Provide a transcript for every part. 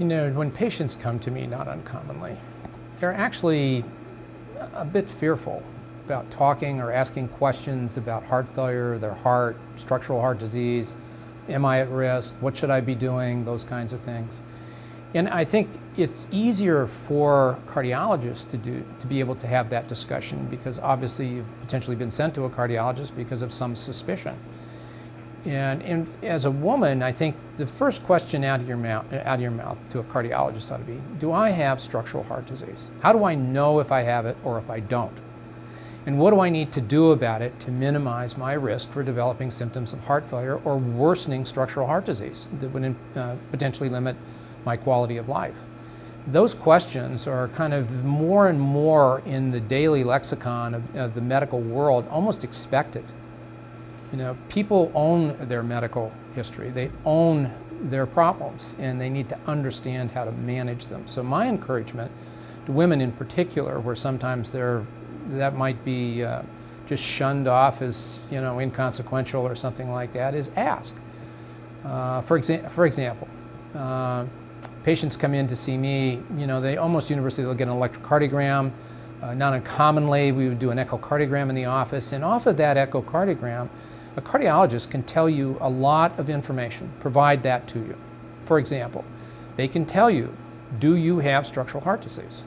You know, when patients come to me, not uncommonly, they're actually a bit fearful about talking or asking questions about heart failure, their heart, structural heart disease, am I at risk, what should I be doing, those kinds of things. And I think it's easier for cardiologists to be able to have that discussion because obviously you've potentially been sent to a cardiologist because of some suspicion. And as a woman, I think the first question out of your mouth to a cardiologist ought to be, do I have structural heart disease? How do I know if I have it or if I don't? And what do I need to do about it to minimize my risk for developing symptoms of heart failure or worsening structural heart disease that would potentially limit my quality of life? Those questions are kind of more and more in the daily lexicon of the medical world, almost expected. You know, people own their medical history. They own their problems, and they need to understand how to manage them. So my encouragement to women in particular, where sometimes that might be just shunned off as, you know, inconsequential or something like that, is ask. For example, patients come in to see me, you know, they almost universally they'll get an electrocardiogram. Not uncommonly, we would do an echocardiogram in the office, and off of that echocardiogram, a cardiologist can tell you a lot of information, provide that to you. For example, they can tell you, do you have structural heart disease?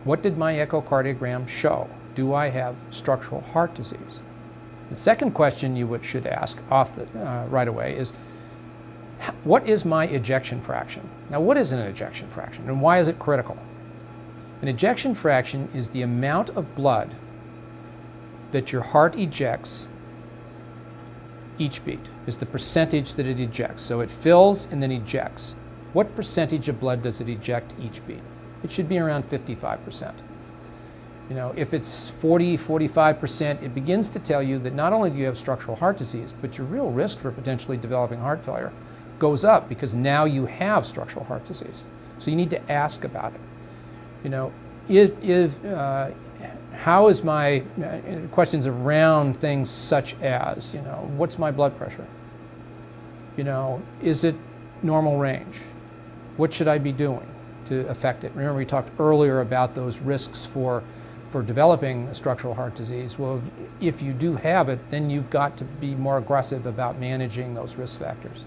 What did my echocardiogram show? Do I have structural heart disease? The second question you should ask right away is, what is my ejection fraction? Now, what is an ejection fraction and why is it critical? An ejection fraction is the amount of blood that your heart ejects each beat, is the percentage that it ejects. So it fills and then ejects. What percentage of blood does it eject each beat? It should be around 55%. You know, if it's 40, 45%, it begins to tell you that not only do you have structural heart disease, but your real risk for potentially developing heart failure goes up because now you have structural heart disease. So you need to ask about it. You know, how is my questions around things such as, you know, what's my blood pressure? You know, is it normal range? What should I be doing to affect it? Remember, we talked earlier about those risks for developing structural heart disease. Well, if you do have it, then you've got to be more aggressive about managing those risk factors.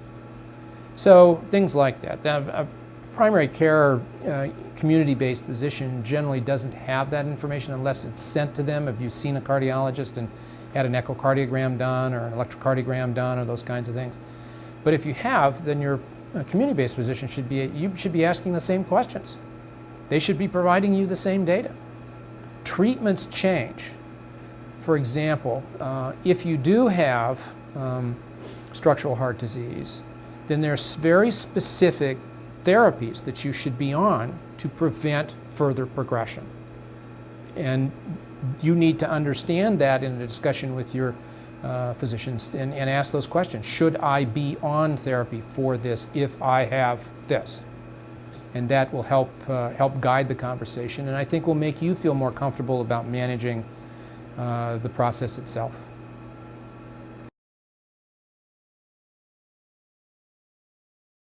So things like that. A primary care community-based physician generally doesn't have that information unless it's sent to them. If you've seen a cardiologist and had an echocardiogram done or an electrocardiogram done or those kinds of things. But if you have, then your community-based physician should be asking the same questions. They should be providing you the same data. Treatments change. For example, if you do have structural heart disease, then there's very specific therapies that you should be on to prevent further progression. And you need to understand that in a discussion with your physicians and ask those questions. Should I be on therapy for this if I have this? And that will help guide the conversation, and I think will make you feel more comfortable about managing the process itself.